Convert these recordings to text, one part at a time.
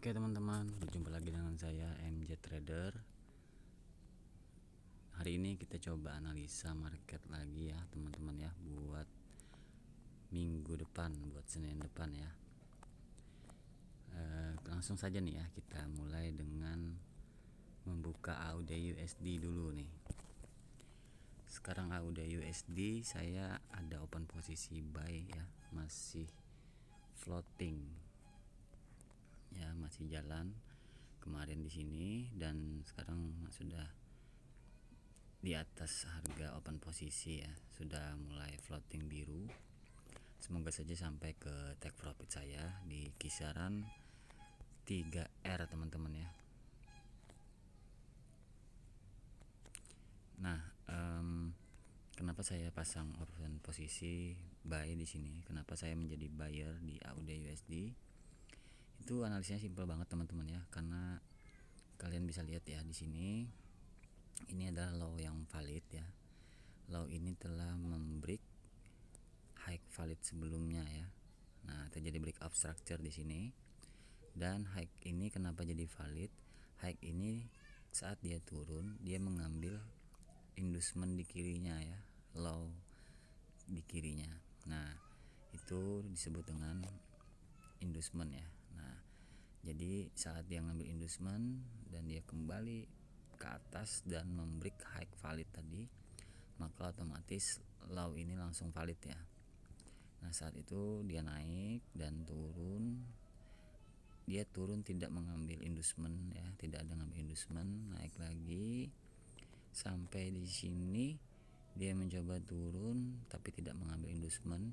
Oke teman-teman, berjumpa lagi dengan saya MJ Trader. Hari ini kita coba analisa market lagi ya teman-teman ya, buat minggu depan, buat Senin depan ya. Langsung saja nih ya, kita mulai dengan membuka AUD USD dulu nih. Sekarang AUD USD saya ada open posisi buy ya, masih floating ya, masih jalan kemarin di sini dan sekarang sudah di atas harga open posisi ya, sudah mulai floating biru. Semoga saja sampai ke take profit saya di kisaran 3R teman-teman ya. Nah, kenapa saya pasang open posisi buy di sini? Kenapa saya menjadi buyer di AUD USD? Itu analisanya simpel banget teman-teman ya, karena kalian bisa lihat ya di sini, ini adalah low yang valid ya. Low ini telah membreak high valid sebelumnya ya. Nah, terjadi breakout structure di sini. Dan high ini kenapa jadi valid? High ini saat dia turun, dia mengambil inducement di kirinya ya, low di kirinya. Nah, itu disebut dengan inducement ya. Nah, jadi saat dia ngambil inducement dan dia kembali ke atas dan membreak high valid tadi, maka otomatis low ini langsung valid ya. Nah, saat itu dia naik dan turun. Dia turun tidak mengambil inducement ya, tidak ada ngambil inducement, naik lagi sampai di sini dia mencoba turun tapi tidak mengambil inducement.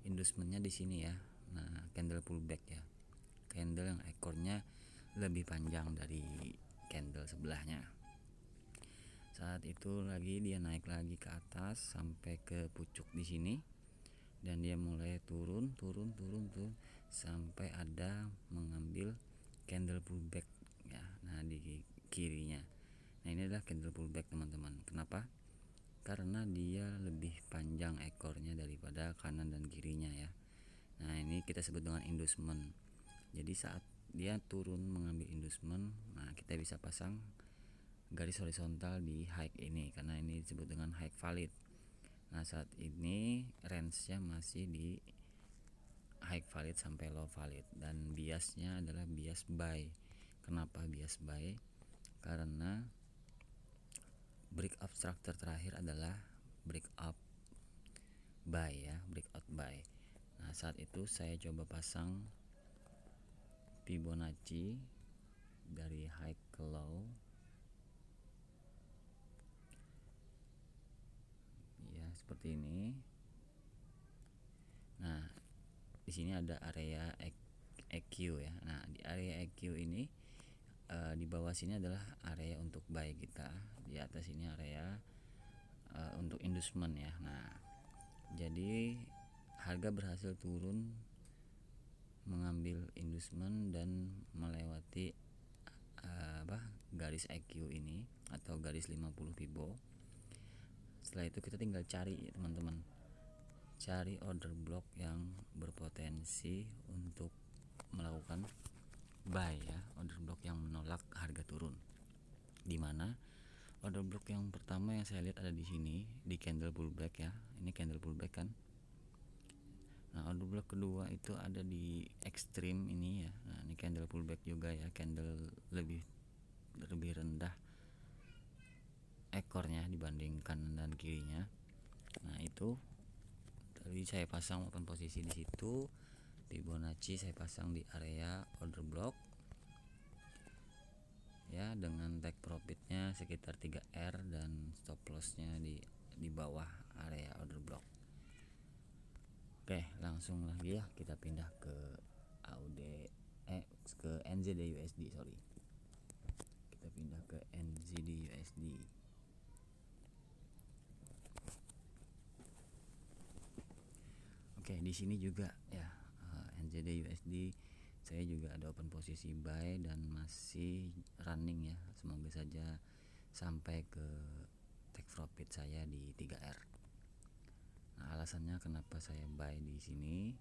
Inducementnya di sini ya. Nah, candle pullback ya. Candle yang ekornya lebih panjang dari candle sebelahnya. Saat itu lagi dia naik lagi ke atas sampai ke pucuk di sini dan dia mulai turun sampai ada mengambil candle pullback ya. Nah, di kirinya. Nah, ini adalah candle pullback teman-teman. Kenapa? Karena dia lebih panjang ekornya daripada kanan dan kirinya ya. Nah, ini kita sebut dengan inducement. Jadi saat dia turun mengambil inducement, nah kita bisa pasang garis horizontal di high ini karena ini disebut dengan high valid. Nah, saat ini range-nya masih di high valid sampai low valid dan biasnya adalah bias buy. Kenapa bias buy? Karena breakout structure terakhir adalah breakout buy ya, breakout buy. Nah, saat itu saya coba pasang Fibonacci dari high ke low ya, seperti ini. Nah, di sini ada area EQ ya. Nah, di area EQ ini di bawah sini adalah area untuk buy kita, di atas ini area untuk inducement ya. Nah, jadi harga berhasil turun mengambil inducement dan melewati garis EQ ini atau garis 50 Fibo. Setelah itu kita tinggal cari teman-teman, cari order block yang berpotensi untuk melakukan buy ya, order block yang menolak harga turun. Dimana order block yang pertama yang saya lihat ada di sini di candle pullback ya, ini candle pullback kan. Nah, order block kedua itu ada di ekstrim ini ya. Nah, ini candle pullback juga ya, candle lebih rendah ekornya dibanding kanan dan kirinya. Nah, itu tadi saya pasang open posisi di situ. Fibonacci saya pasang di area order block ya, dengan take profitnya sekitar 3R dan stop lossnya di bawah area order block. Oke, langsung lagi ya, kita pindah ke AUD ke NZD USD, sorry. Kita pindah ke NZD USD. Oke, di sini juga ya, NZD USD saya juga ada open posisi buy dan masih running ya. Semoga saja sampai ke take profit saya di 3R. Nah, alasannya kenapa saya buy di sini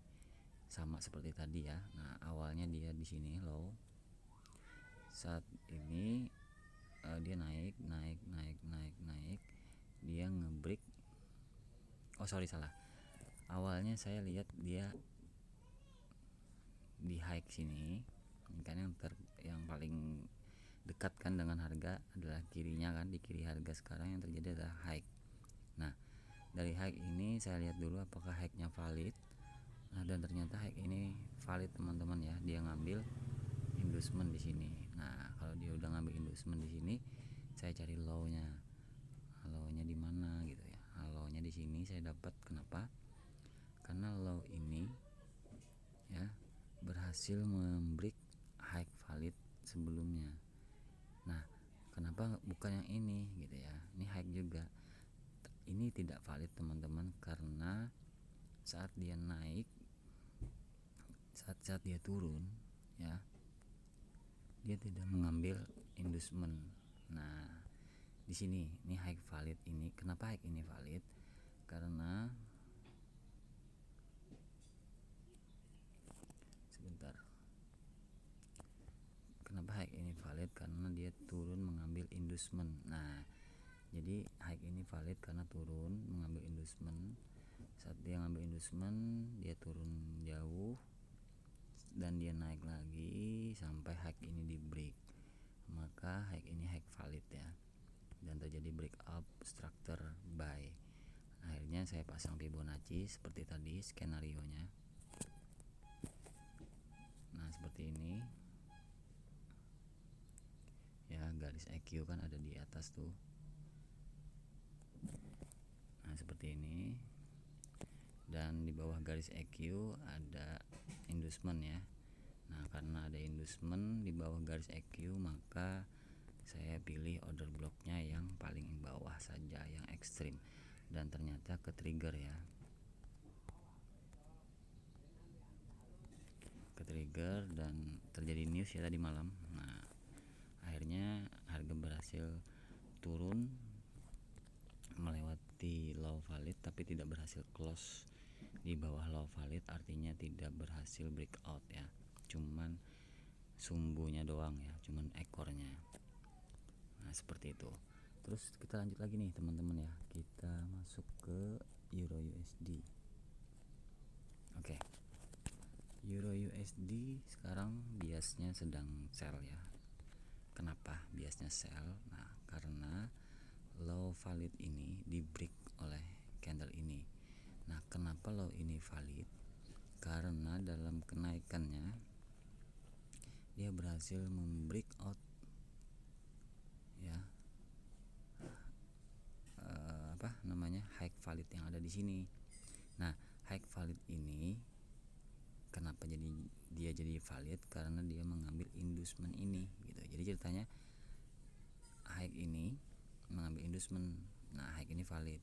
sama seperti tadi ya. Nah, awalnya dia di sini low saat ini dia naik, dia ngebreak. Oh sorry, salah. Awalnya saya lihat dia di high sini, kan yang paling dekat kan dengan harga adalah kirinya kan, di kiri harga sekarang yang terjadi adalah high. Nah, dari high ini saya lihat dulu apakah high-nya valid. Nah, dan ternyata high ini valid teman-teman ya. Dia ngambil inducement di sini. Nah, kalau dia udah ngambil inducement di sini, saya cari low-nya. Low-nya di mana gitu ya. Low-nya di sini saya dapat. Kenapa? Karena low ini ya berhasil membreak high valid sebelumnya. Nah, kenapa bukan yang ini gitu ya? Ini high juga. Ini tidak valid teman-teman, karena saat dia naik, saat dia turun ya, dia tidak mengambil inducement. Nah, di sini ini high valid ini. Kenapa high ini valid? Karena sebentar. Kenapa high ini valid? Karena dia turun mengambil inducement. Nah, jadi high ini valid karena turun mengambil inducement. Saat dia ngambil inducement, dia turun jauh dan dia naik lagi sampai high ini di break. Maka high ini high valid ya. Dan terjadi breakout structure buy. Akhirnya saya pasang Fibonacci seperti tadi skenario-nya. Nah, seperti ini. Ya, garis EQ kan ada di atas tuh. Nah, seperti ini. Dan di bawah garis EQ ada inducement ya. Nah, karena ada inducement di bawah garis EQ, maka saya pilih order blocknya yang paling bawah saja, yang ekstrim. Dan ternyata ke trigger ya. Ke trigger dan terjadi news ya tadi malam. Nah, akhirnya harga berhasil turun melewati low valid tapi tidak berhasil close di bawah low valid, artinya tidak berhasil breakout ya, cuman sumbunya doang ya, cuman ekornya. Nah, seperti itu. Terus kita lanjut lagi nih teman-teman ya, kita masuk ke Euro USD. Oke. Euro USD sekarang biasnya sedang sell ya. Kenapa biasnya sell? Nah, karena low valid ini di break oleh candle ini. Nah, kenapa low ini valid? Karena dalam kenaikannya dia berhasil membreak out ya, high valid yang ada di sini. Nah, high valid ini kenapa dia jadi valid? Karena dia mengambil inducement ini gitu. Jadi ceritanya high ini mengambil inducement. Nah, high ini valid.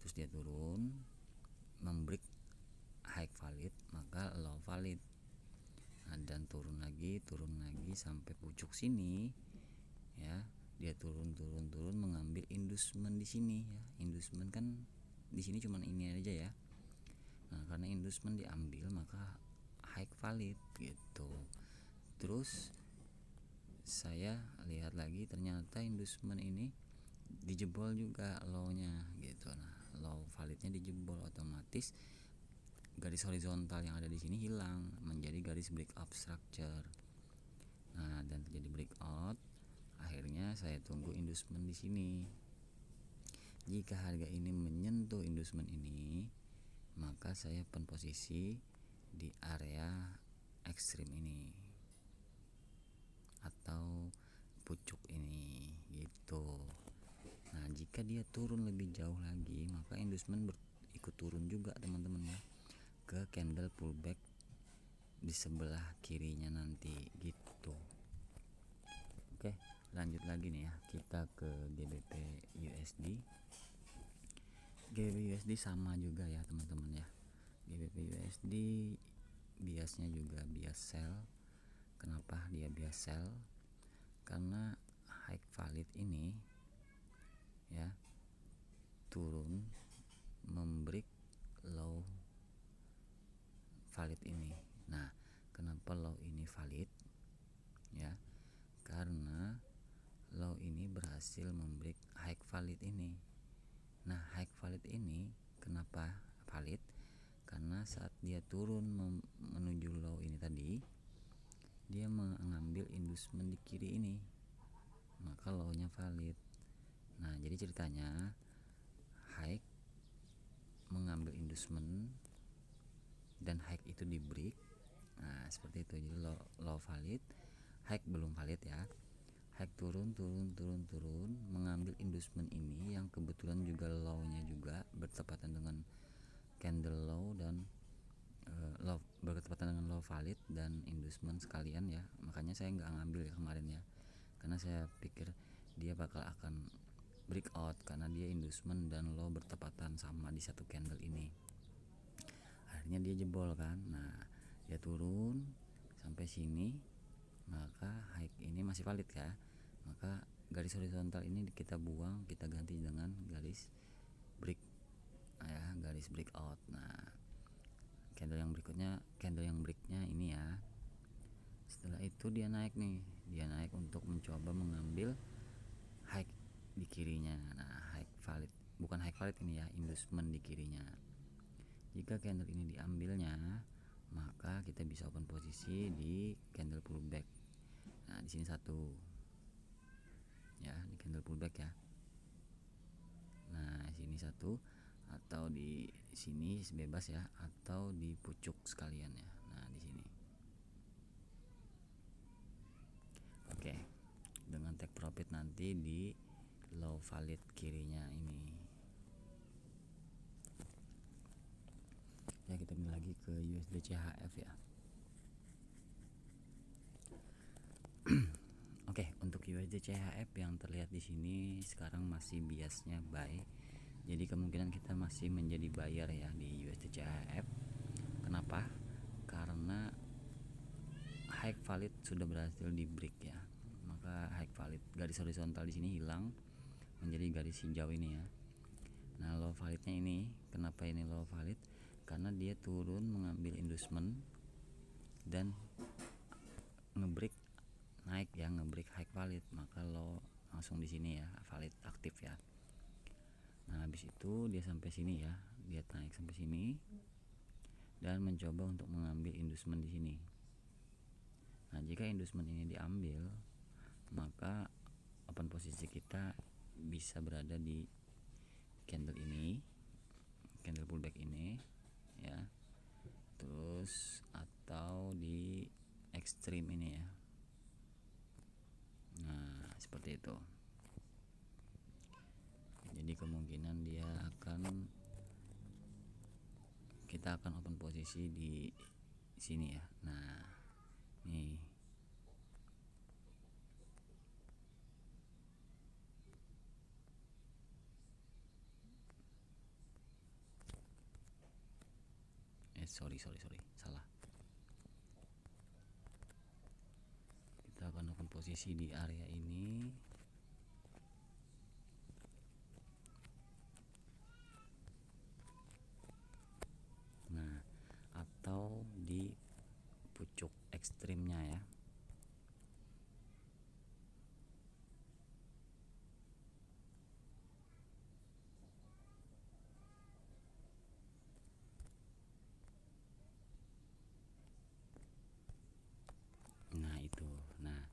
Terus dia turun membreak high valid, maka low valid. Nah, dan turun lagi sampai pucuk sini ya. Dia turun mengambil inducement di sini ya. Inducement kan di sini cuma ini aja ya. Nah, karena inducement diambil maka high valid gitu. Terus saya lihat lagi ternyata inducement ini dijebol juga low-nya gitu. Nah, low validnya dijebol, otomatis garis horizontal yang ada di sini hilang menjadi garis breakout structure. Nah, dan terjadi breakout. Akhirnya saya tunggu inducement di sini. Jika harga ini menyentuh inducement ini, maka saya pen posisi di area ekstrim ini atau pucuk ini gitu. Nah, jika dia turun lebih jauh lagi, maka inducement ikut turun juga teman-teman ya, ke candle pullback di sebelah kirinya nanti gitu. Oke, lanjut lagi nih ya, kita ke GBP USD. GBP USD sama juga ya teman-teman ya. GBP USD biasnya juga bias sell. Kenapa dia bias sell? Karena high valid ini ya turun membreak low valid ini. Nah, kenapa low ini valid ya? Karena berhasil membreak high valid ini. Nah, high valid ini kenapa valid? Karena saat dia turun menuju low ini tadi, dia mengambil inducement di kiri ini, maka low-nya valid. Nah, jadi ceritanya high mengambil inducement dan high itu di break. Nah, seperti itu. Jadi low valid, high belum valid ya. High turun mengambil inducement ini yang kebetulan juga low-nya juga bertepatan dengan candle low dan low, bertepatan dengan low valid dan inducement sekalian ya. Makanya saya nggak ngambil ya kemarin ya, karena saya pikir dia bakal akan breakout karena dia inducement dan low bertepatan sama di satu candle ini. Akhirnya dia jebol kan. Nah, dia turun sampai sini, maka high ini masih valid ya. Maka garis horizontal ini kita buang, kita ganti dengan garis break ya, garis breakout. Nah, candle yang berikutnya, candle yang breaknya ini ya. Setelah itu dia naik nih, dia naik untuk mencoba mengambil high di kirinya. Nah, high valid, bukan high valid ini ya, inducement di kirinya. Jika candle ini diambilnya, maka kita bisa open posisi di candle pullback. Nah, di sini satu ya, di candle pullback ya. Nah, sini satu, atau di sini bebas ya, atau di pucuk sekalian ya. Nah, di sini. Oke. Dengan take profit nanti di low valid kirinya ini. Ya, kita kembali lagi ke USD CHF ya. Oke, untuk USD CHF yang terlihat di sini sekarang masih biasnya buy. Jadi kemungkinan kita masih menjadi buyer ya di USD CHF. Kenapa? Karena high valid sudah berhasil di break ya. Maka high valid garis horizontal di sini hilang menjadi garis hijau ini ya. Nah, low validnya ini, kenapa ini low valid? Karena dia turun mengambil inducement dan ngebreak naik ya, ngebreak high valid, maka low langsung di sini ya, valid aktif ya. Nah, habis itu dia sampai sini ya, dia naik sampai sini dan mencoba untuk mengambil inducement di sini. Nah, jika inducement ini diambil, maka open posisi kita bisa berada di candle ini, candle pullback ini ya, terus atau di ekstrim ini ya. Nah, seperti itu. Jadi kemungkinan dia akan, kita akan open posisi di sini ya. Nah, nih sorry salah. Kita akan open posisi di area ini. Nah, atau di pucuk ekstrimnya ya. Nah, itu. Nah,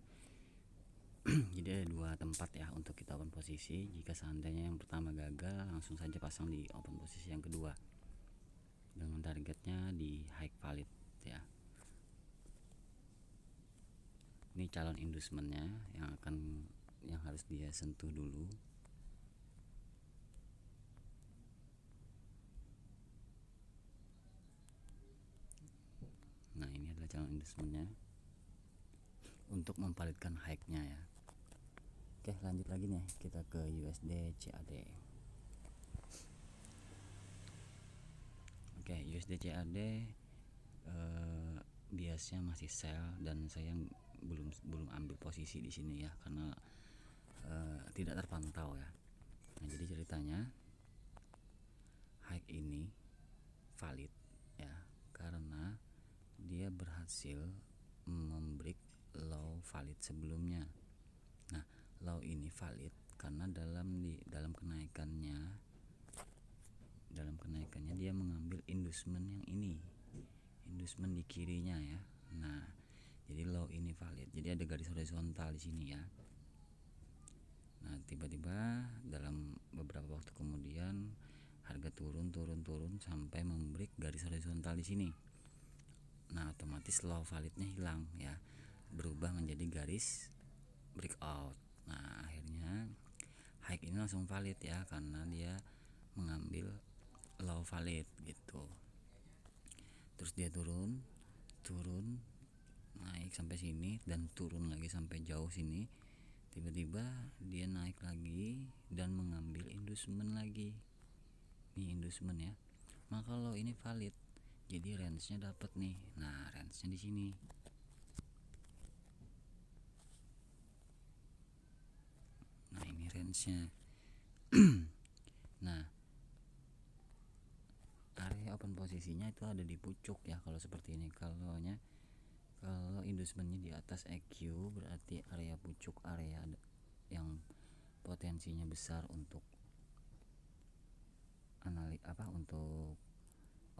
jadi ada dua tempat ya untuk kita open posisi. Jika seandainya yang pertama gagal, langsung saja pasang di open posisi yang kedua dengan targetnya di high valid ya. Ini calon inducementnya yang harus dia sentuh dulu. Nah, ini adalah calon inducementnya untuk memvalidkan high-nya ya. Oke, lanjut lagi nih, kita ke USD CAD. Oke, USD CAD biasanya masih sell dan saya belum ambil posisi di sini ya, karena tidak terpantau ya. Nah, jadi ceritanya high ini valid ya, karena dia berhasil membreak low valid sebelumnya. Nah, low ini valid karena dalam kenaikannya dia mengambil inducement yang ini, inducement di kirinya ya. Nah, jadi low ini valid. Jadi ada garis horizontal di sini ya. Nah, tiba-tiba dalam beberapa waktu kemudian harga turun sampai membreak garis horizontal di sini. Nah, otomatis low validnya hilang ya, berubah menjadi garis breakout. Nah, akhirnya high ini langsung valid ya, karena dia mengambil low valid gitu. Terus dia turun naik sampai sini dan turun lagi sampai jauh sini. Tiba-tiba dia naik lagi dan mengambil inducement lagi. Ini inducement ya. Maka kalau ini valid, jadi range-nya dapat nih. Nah, range-nya di sini. Nah, ini range-nya. Nah, area open posisinya itu ada di pucuk ya kalau seperti ini. Kalau inducementnya di atas EQ berarti area pucuk, area yang potensinya besar untuk untuk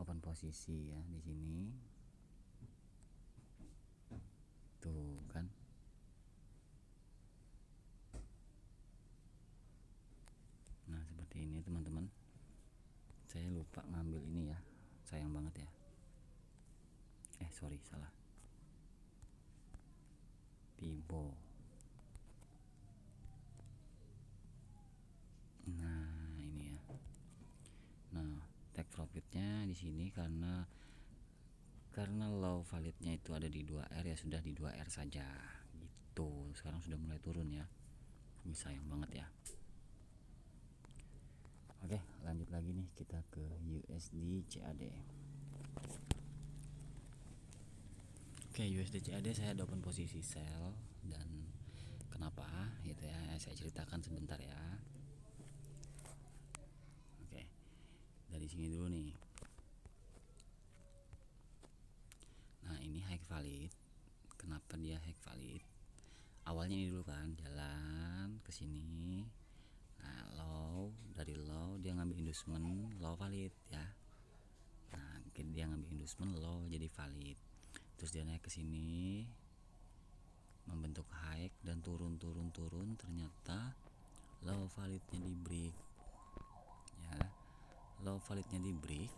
open posisi ya di sini. Tuh kan. Nah, seperti ini teman-teman. Saya lupa ngambil ini ya. Sayang banget ya. Sorry, salah. Pibo. Nah, ini ya. Nah, take profitnya di sini karena low validnya itu ada di 2R ya, sudah di 2R saja gitu. Sekarang sudah mulai turun ya. Ini sayang banget ya. Oke, lanjut lagi nih kita ke USD CAD. Oke, USD CAD saya ada open posisi sell, dan kenapa gitu ya, saya ceritakan sebentar ya. Oke, dari sini dulu nih. Nah, ini high valid. Kenapa dia high valid? Awalnya ini dulu kan, jalan ke sini. Nah, dari low dia ngambil inducement low valid ya. Nah, dia ngambil inducement low jadi valid. Terus dia naik ke sini membentuk high dan turun, ternyata low validnya di break ya. Low validnya di break,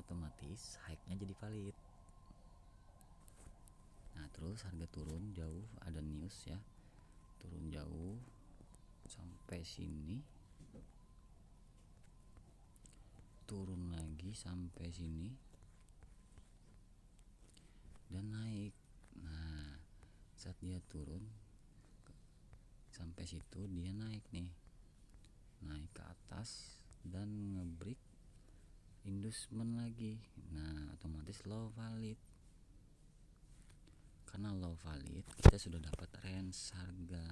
otomatis high-nya jadi valid. Nah, terus harga turun jauh, ada news ya, turun jauh sampai sini, turun lagi sampai sini dan naik. Nah, saat dia turun sampai situ dia naik nih, naik ke atas dan ngebreak inducement lagi. Nah, otomatis low valid. Karena low valid, kita sudah dapat range harga.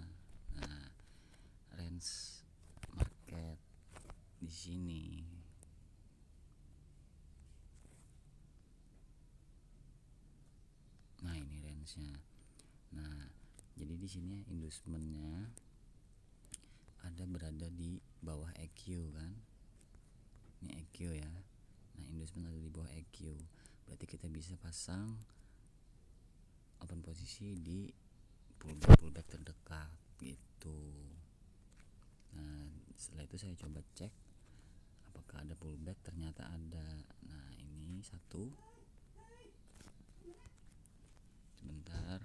Nah, range market di sini. Nah, ini range-nya. Nah, jadi di sini inducementnya ada berada di bawah EQ kan. Ini EQ ya. Nah, inducement ada di bawah EQ. Berarti kita bisa pasang open posisi di pullback terdekat gitu. Nah, setelah itu saya coba cek apakah ada pullback, ternyata ada. Nah, ini satu, sebentar.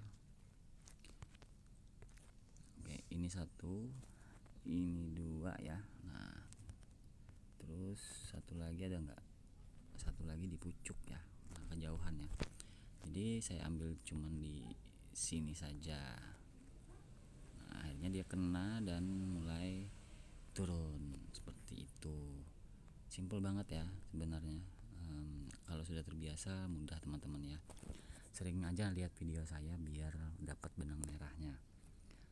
Oke, ini satu, ini dua ya. Nah, terus satu lagi ada nggak? Satu lagi di pucuk ya. Nah, kejauhan ya. Jadi saya ambil cuman di sini saja. Nah, akhirnya dia kena dan mulai turun seperti itu. Simple banget ya sebenarnya. Kalau sudah terbiasa mudah teman-teman ya. Sering aja lihat video saya biar dapat benang merahnya.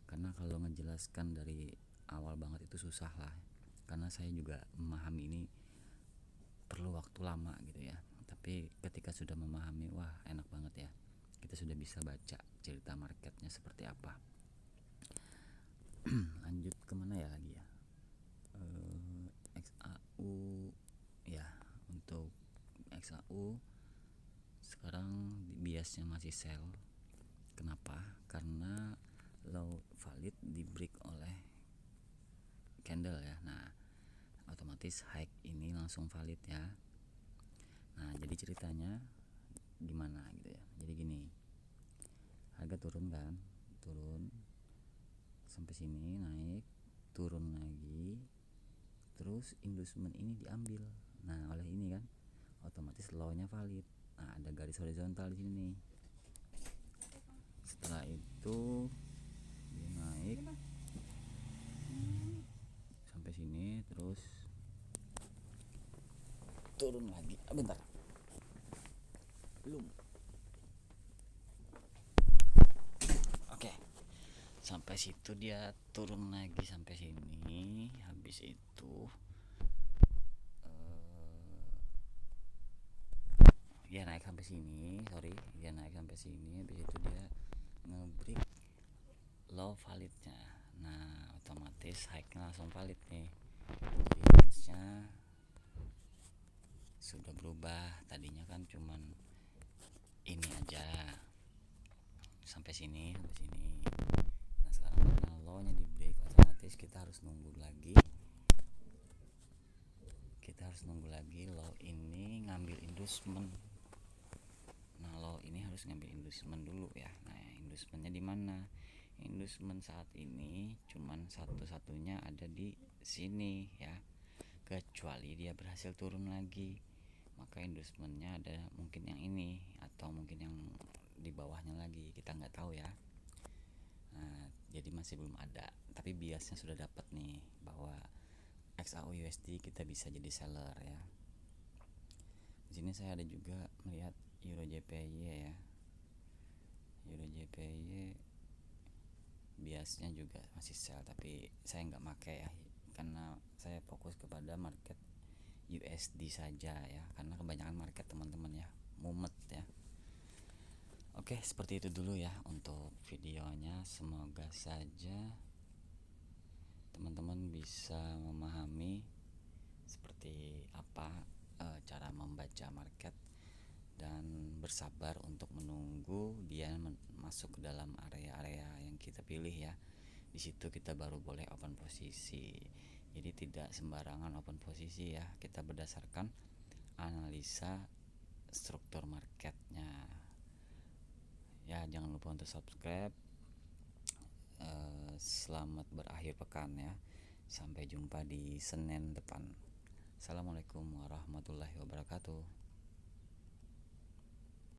Karena kalau ngejelaskan dari awal banget itu susah lah. Karena saya juga memahami ini perlu waktu lama gitu ya. Tapi ketika sudah memahami, wah enak banget ya. Kita sudah bisa baca cerita marketnya seperti apa. Lanjut kemana ya lagi ya? XAU sekarang biasnya masih sell. Kenapa? Karena low valid di break oleh candle ya. Nah, otomatis high ini langsung valid ya. Nah, jadi ceritanya gimana gitu ya. Jadi gini, harga turun kan, turun sampai sini, naik, turun lagi, terus inducement ini diambil. Nah, oleh ini kan otomatis low-nya valid. Nah, ada garis horizontal di sini nih. Setelah itu dia naik sampai sini, terus turun lagi. Bentar, belum. Oke, sampai situ dia turun lagi sampai sini. Habis itu dia naik sampai sini, dia naik sampai sini. Habis itu dia ngebreak low validnya. Nah, otomatis high-nya langsung valid nih. Jadi range-nya sudah berubah. Tadinya kan cuman ini aja sampai sini. Nah, sekarang karena low-nya di break, otomatis kita harus nunggu lagi. Low ini ngambil inducement. Nah, low ini harus ngambil inducement dulu ya. Nah, inducementnya di mana? Inducement saat ini cuman satu-satunya ada di sini ya. Kecuali dia berhasil turun lagi, maka inducementnya ada mungkin yang ini atau mungkin yang di bawahnya lagi, kita nggak tahu ya. Nah, jadi masih belum ada, tapi biasnya sudah dapat nih bahwa XAU USD kita bisa jadi seller ya. Di sini saya ada juga melihat Euro JPY ya. Euro JPY biasanya juga masih sell, tapi saya nggak pakai ya, karena saya fokus kepada market USD saja ya, karena kebanyakan market teman-teman ya mumet ya. Oke, seperti itu dulu ya untuk videonya. Semoga saja teman-teman bisa memahami seperti apa cara membaca market dan bersabar untuk menunggu dia masuk ke dalam area-area yang kita pilih ya. Di situ kita baru boleh open posisi. Jadi tidak sembarangan open posisi ya. Kita berdasarkan analisa struktur marketnya. Ya, jangan lupa untuk subscribe. Selamat berakhir pekan ya. Sampai jumpa di Senin depan. Assalamualaikum warahmatullahi wabarakatuh.